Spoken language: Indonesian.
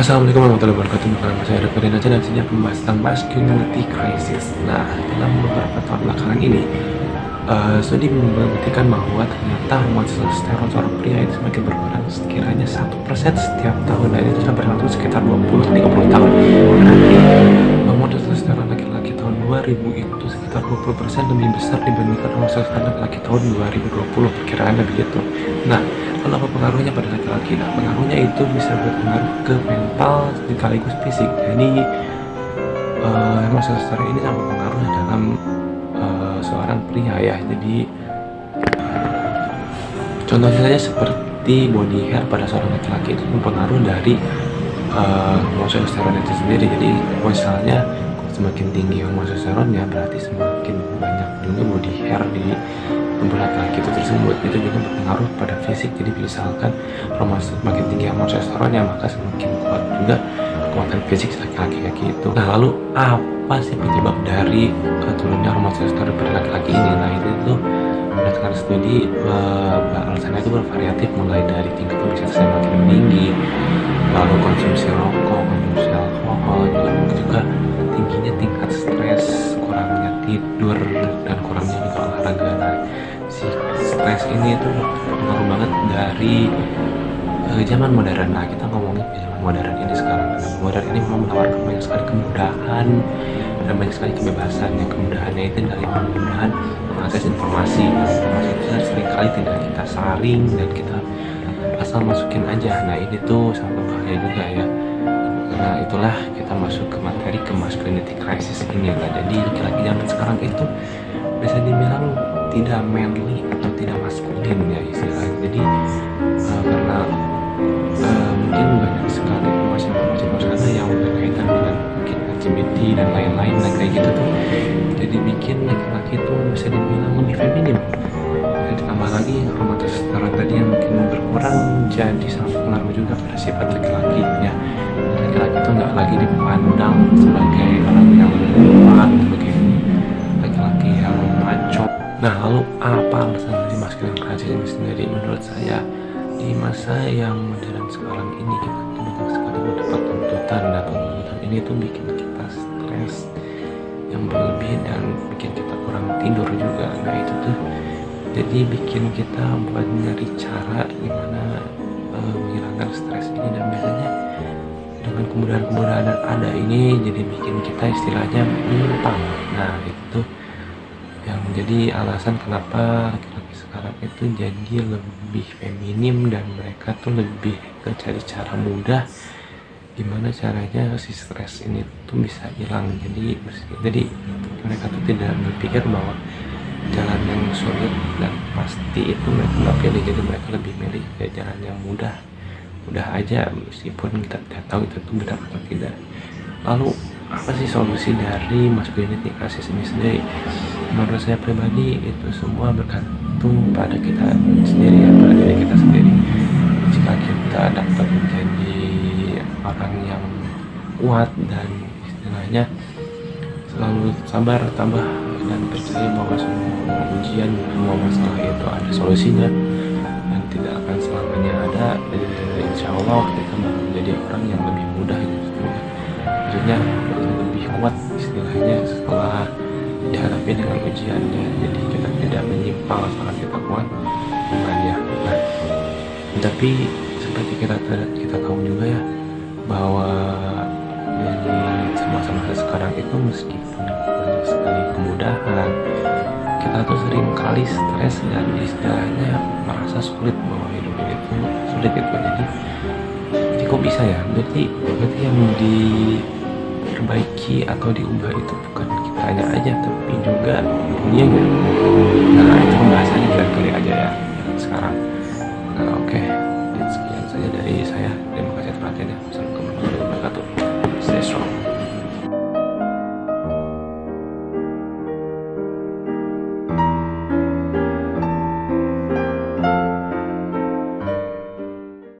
Assalamualaikum warahmatullahi wabarakatuh. Bersama saya Referin aja dan sini membahas tentang masculinity crisis. Nah, dalam beberapa tahun belakangan ini, studi membuktikan bahwa ternyata hormon testosteron seorang pria itu semakin berkurang sekiranya 1% setiap tahun, dan itu sudah berlangsung sekitar 20-30 tahun. Berarti hormon testosteron laki-laki tahun 2000 itu sekitar 20% lebih besar dibandingkan hormon testosteron laki-laki tahun 2020, perkiraannya begitu. Nah, lalu apa pengaruhnya pada laki-laki? Nah, pengaruhnya itu bisa berpengaruh ke mental sekaligus fisik. Jadi hormon testosteron ini sangat berpengaruh dalam seorang pria ya. Jadi contohnya saja seperti body hair pada seorang laki-laki itu mempengaruhi dari hormon testosteron itu sendiri. Jadi misalnya semakin tinggi hormon testosteronnya, berarti semakin banyak juga body hair di tubuh laki-laki itu tersebut. Itu juga berpengaruh pada fisik. Jadi misalkan semakin tinggi hormon testosteronnya, maka semakin kuat juga kekuatan fisik laki-laki itu. Nah, lalu apa sih penyebab dari turunnya hormon testosteron pada laki-laki ini? Nah, itu berdasarkan studi alasannya itu bervariatif, mulai dari tingkat obesitas yang makin tinggi, lalu konsumsi rokok, konsumsi alkohol, juga tingginya tingkat stres, kurangnya tidur, dan kurangnya juga olahraga. Nah, si stres ini itu berpengaruh banget dari zaman modern. Nah, kita ngomongin zaman modern ini sekarang. Zaman modern ini memang menawarkan banyak sekali kemudahan dan banyak sekali kebebasan. Yang kemudahannya itu dari kemudahan mengakses informasi. Nah, informasi itu seringkali tidak kita saring dan kita asal masukin aja. Nah, ini tuh sangat berbahaya juga ya. Nah, itulah kita masuk ke materi ke masculinity crisis ini lah. Jadi laki-laki zaman sekarang itu bisa dibilang tidak manly atau tidak maskulin ya istilahnya. Jadi karena mungkin banyak sekali informasi-informasi luar sana yang berkaitan dengan mungkin LGBT dan lain-lain, nah kayak gitu tuh jadi bikin laki-laki itu bisa dibilang lebih feminim. Dan ditambah lagi hormon testosteron tadi yang makin berkurang, jadi sangat berpengaruh juga pada sifat laki-laki ya. Laki-laki itu nggak lagi dipandang sebagai orang yang kuat, sebagai laki-laki yang maco. Nah, lalu apa alasan dari masculinity crisis ini sendiri? Menurut saya, di masa yang modern sekarang ini kita tuh banyak sekali mendapat tuntutan, dan tuntutan ini tuh bikin kita stres yang berlebih dan bikin kita kurang tidur juga. Nah, itu tuh jadi bikin kita buat nyari cara gimana menghilangkan stres ini, dan biasanya dengan kemudahan-kemudahan yang ada ini jadi bikin kita istilahnya menyimpang. Nah, itu yang jadi alasan kenapa laki-laki sekarang itu jadi lebih feminim, dan mereka tuh lebih ke cari cara mudah gimana caranya si stres ini tuh bisa hilang. Jadi mereka tuh tidak berpikir bahwa jalan yang sulit dan pasti itu mereka nggak pilih. Jadi mereka lebih milih ke jalan yang mudah aja, meskipun kita tidak tahu itu tuh benar atau tidak. Lalu apa sih solusi dari masculinity crisis ini sendiri? Menurut saya pribadi itu semua bergantung pada kita sendiri ya, pada diri kita sendiri. Jika kita dapat menjadi orang yang kuat dan istilahnya selalu sabar, tabah, dan percaya bahwa semua ujian, semua masalah itu ada solusinya dan tidak akan selamanya ada, insya Allah kita bakal menjadi orang yang lebih mudah gitu. Maksudnya lebih kuat istilahnya setelah dihadapi dengan ujiannya. Jadi kita tidak menyimpang saat kita kuat imannya. Nah, tapi seperti kita tahu juga ya bahwa dari masa-masa sekarang itu meskipun banyak sekali kemudahan, kita tuh sering kali stres dan istilahnya merasa sulit bahwa hidup ini tuh sulit gitu. Jadi kok bisa ya? Berarti yang diperbaiki atau diubah itu bukan kitanya aja, tapi juga dunianya. Nah, itu pembahasannya kita kali aja ya sekarang. Nah, oke. Sekian saja dari saya. Terima kasih atas perhatiannya. Wassalamualaikum warahmatullahi wabarakatuh. Stay strong.